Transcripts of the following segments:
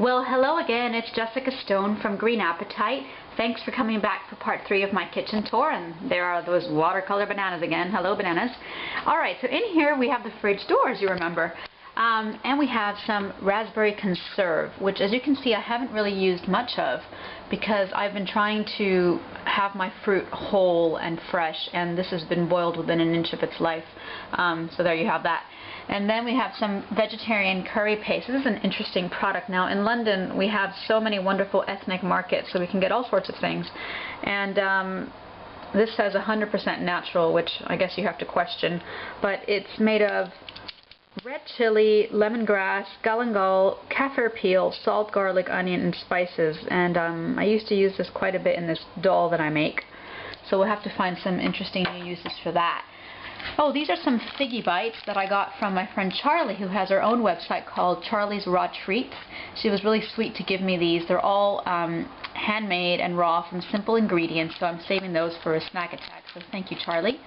Well, hello again. It's Jessica Stone from Green Appetite. Thanks for coming back for part 3 of my kitchen tour. And there are those watercolor bananas again. Hello, bananas. Alright, so in here we have the fridge doors, you remember. And we have some raspberry conserve, which as you can see I haven't really used much of because I've been trying to have my fruit whole and fresh, and this has been boiled within an inch of its life. So there you have that. And then we have some vegetarian curry paste. This is an interesting product. Now in London we have so many wonderful ethnic markets, so we can get all sorts of things. And this says 100% natural, which I guess you have to question. But it's made of red chili, lemongrass, galangal, kaffir peel, salt, garlic, onion, and spices. And I used to use this quite a bit in this dal that I make. So we'll have to find some interesting new uses for that. Oh, these are some figgy bites that I got from my friend Charlie, who has her own website called Charlie's Raw Treats. She was really sweet to give me these. They're all handmade and raw from simple ingredients, so I'm saving those for a snack attack, so thank you, Charlie.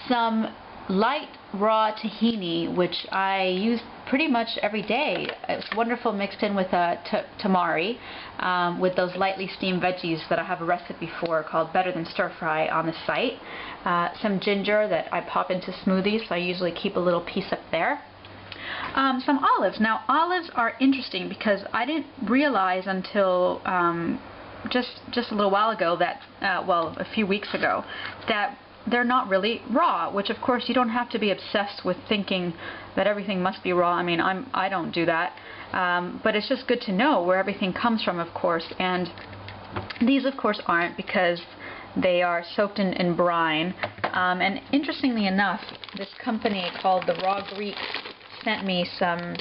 Some light raw tahini, which I use pretty much every day. It's wonderful mixed in with tamari, with those lightly steamed veggies that I have a recipe for called Better Than Stir Fry on the site. Some ginger that I pop into smoothies, so I usually keep a little piece up there. Some olives. Now olives are interesting because I didn't realize until just a little while ago that, well, a few weeks ago, that they're not really raw, which of course you don't have to be obsessed with thinking that everything must be raw. I mean, I don't do that, but it's just good to know where everything comes from, of course. And these of course aren't, because they are soaked in brine. And interestingly enough, this company called the Raw Greek sent me some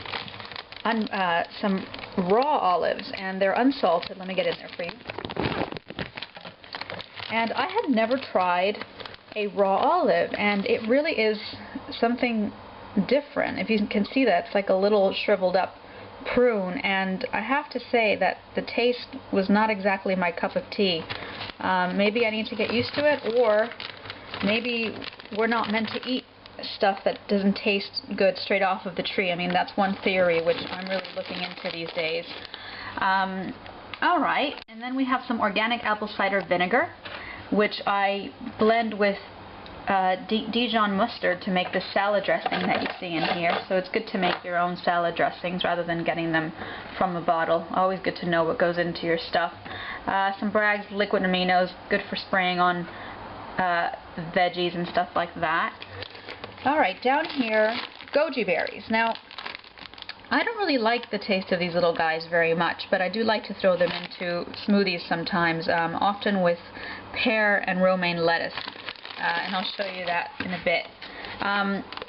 raw olives, and they're unsalted. Let me get in there for you. And I had never tried a raw olive, and it really is something different. If you can see that, it's like a little shriveled up prune, and I have to say that the taste was not exactly my cup of tea. Maybe I need to get used to it, or maybe we're not meant to eat stuff that doesn't taste good straight off of the tree. I mean, that's one theory which I'm really looking into these days. Alright, and then we have some organic apple cider vinegar, which I blend with Dijon mustard to make the salad dressing that you see in here. So it's good to make your own salad dressings rather than getting them from a bottle. Always good to know what goes into your stuff. Some Bragg's liquid aminos, good for spraying on veggies and stuff like that. Alright, down here, goji berries. Now, I don't really like the taste of these little guys very much, but I do like to throw them into smoothies sometimes, often with pear and romaine lettuce, and I'll show you that in a bit.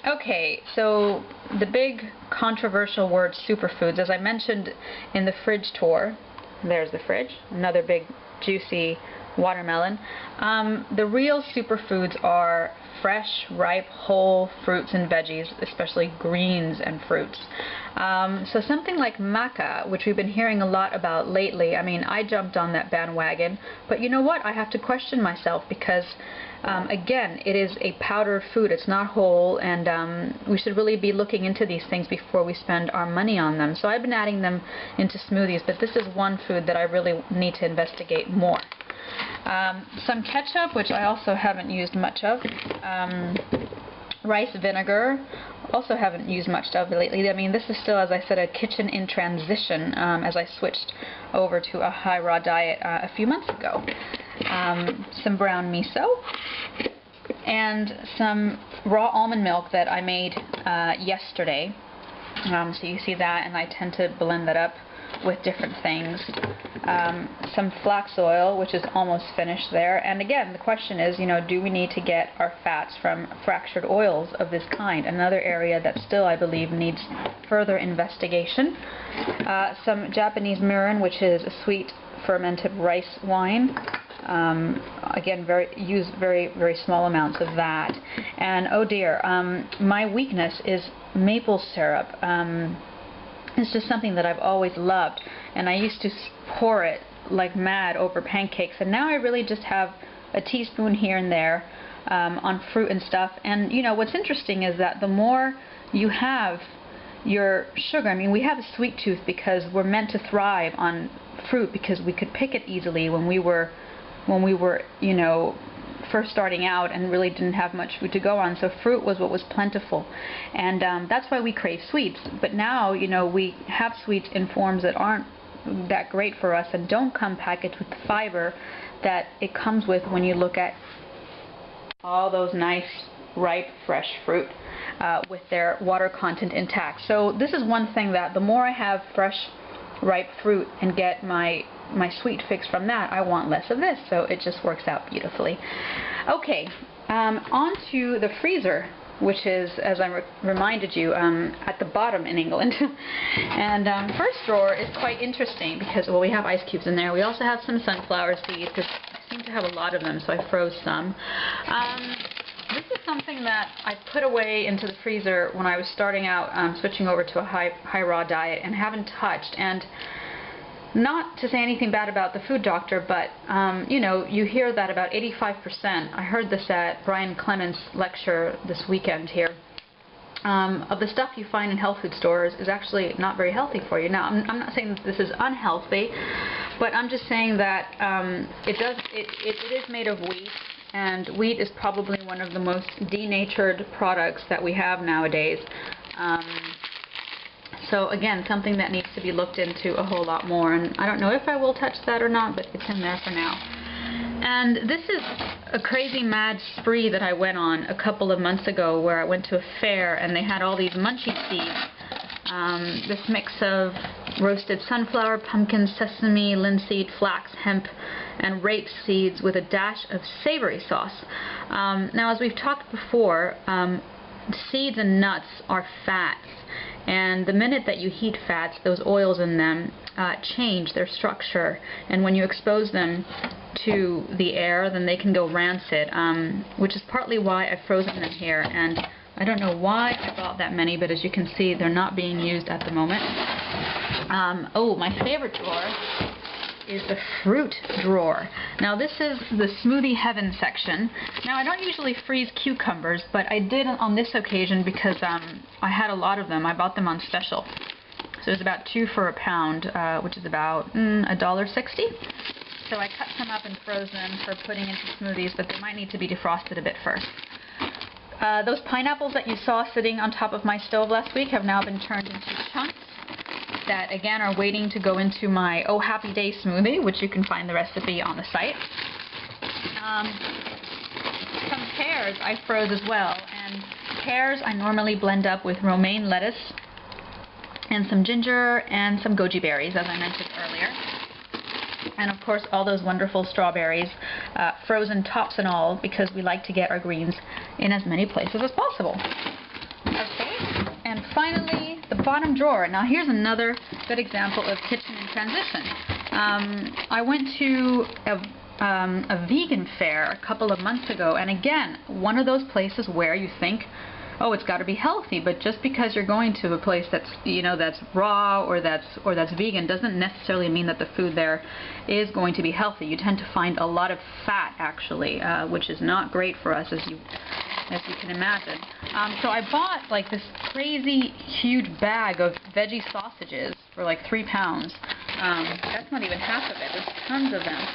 Okay, so the big controversial word, superfoods. As I mentioned in the fridge tour, there's the fridge, another big juicy watermelon. The real superfoods are fresh, ripe, whole fruits and veggies, especially greens and fruits. So something like maca, which we've been hearing a lot about lately, I mean, I jumped on that bandwagon, but you know what? I have to question myself because, again, it is a powdered food. It's not whole, and we should really be looking into these things before we spend our money on them. So I've been adding them into smoothies, but this is one food that I really need to investigate more. Some ketchup, which I also haven't used much of. Rice vinegar, also haven't used much of lately. I mean, this is still, as I said, a kitchen in transition as I switched over to a high raw diet a few months ago. Some brown miso, and some raw almond milk that I made yesterday. So you see that, and I tend to blend that up with different things. Some flax oil, which is almost finished there. And again, the question is, you know, do we need to get our fats from fractured oils of this kind? Another area that still, I believe, needs further investigation. Some Japanese mirin, which is a sweet fermented rice wine. Again, use very small amounts of that. And oh dear, my weakness is maple syrup. It's just something that I've always loved, and I used to pour it like mad over pancakes, and now I really just have a teaspoon here and there on fruit and stuff. And you know, what's interesting is that the more you have your sugar. I mean, we have a sweet tooth because we're meant to thrive on fruit because we could pick it easily when we were, you know, first starting out and really didn't have much food to go on. So fruit was what was plentiful, and that's why we crave sweets. But now, you know, we have sweets in forms that aren't that great for us and don't come packaged with the fiber that it comes with when you look at all those nice ripe fresh fruit with their water content intact. So this is one thing that the more I have fresh ripe fruit and get my sweet fix from that, I want less of this, so it just works out beautifully. Okay, on to the freezer, which is, as I reminded you, at the bottom in England. And first drawer is quite interesting because, well, we have ice cubes in there. We also have some sunflower seeds because I seem to have a lot of them, so I froze some. This is something that I put away into the freezer when I was starting out, switching over to a high raw diet, and haven't touched. And not to say anything bad about the food doctor, but you know, you hear that about 85%. I heard this at Brian Clements' lecture this weekend here. Of the stuff you find in health food stores is actually not very healthy for you. Now, I'm not saying that this is unhealthy, but I'm just saying that it is made of wheat, and wheat is probably one of the most denatured products that we have nowadays. So again, something that needs to be looked into a whole lot more, and I don't know if I will touch that or not, but it's in there for now. And this is a crazy mad spree that I went on a couple of months ago where I went to a fair and they had all these munchie seeds. This mix of roasted sunflower, pumpkin, sesame, linseed, flax, hemp, and rape seeds with a dash of savory sauce. Now, as we've talked before, seeds and nuts are fats, and the minute that you heat fats, those oils in them change their structure, and when you expose them to the air, then they can go rancid, which is partly why I've frozen them here. And I don't know why I bought that many, but as you can see, they're not being used at the moment. Oh, my favorite drawer is the fruit drawer. Now, this is the smoothie heaven section. Now, I don't usually freeze cucumbers, but I did on this occasion because I had a lot of them. I bought them on special. So it was about 2 for £1, which is about $1.60. So I cut some up and froze them for putting into smoothies, but they might need to be defrosted a bit first. Those pineapples that you saw sitting on top of my stove last week have now been turned into chunks that, again, are waiting to go into my Oh Happy Day smoothie, which you can find the recipe on the site. Some pears I froze as well, and pears I normally blend up with romaine lettuce and some ginger and some goji berries, as I mentioned earlier. And of course all those wonderful strawberries, frozen tops and all, because we like to get our greens in as many places as possible. Okay, and finally the bottom drawer. Now here's another good example of kitchen in transition. I went to a vegan fair a couple of months ago, and again, one of those places where you think, oh, it's got to be healthy, but just because you're going to a place that's, you know, that's raw or that's vegan doesn't necessarily mean that the food there is going to be healthy. You tend to find a lot of fat, actually, which is not great for us, as you can imagine. So I bought like this crazy huge bag of veggie sausages for like £3. That's not even half of it. There's tons of them.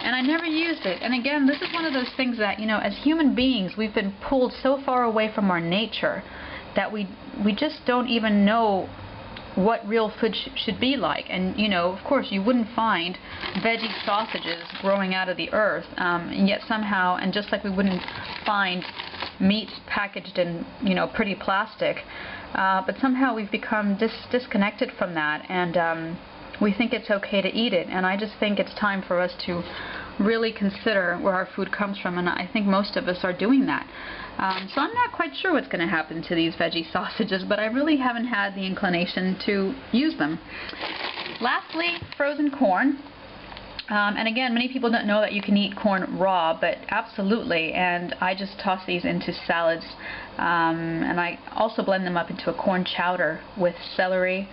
And I never used it. And again, this is one of those things that, you know, as human beings, we've been pulled so far away from our nature that we just don't even know what real food should be like. And, you know, of course, you wouldn't find veggie sausages growing out of the earth, and yet somehow, and just like we wouldn't find meat packaged in, you know, pretty plastic, but somehow we've become disconnected from that, and we think it's okay to eat it. And I just think it's time for us to really consider where our food comes from, and I think most of us are doing that. So I'm not quite sure what's going to happen to these veggie sausages, but I really haven't had the inclination to use them. Lastly, frozen corn. And again, many people don't know that you can eat corn raw, but absolutely, and I just toss these into salads, and I also blend them up into a corn chowder with celery.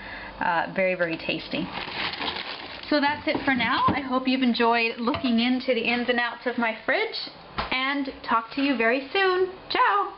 Very, very tasty. So that's it for now. I hope you've enjoyed looking into the ins and outs of my fridge, and talk to you very soon. Ciao!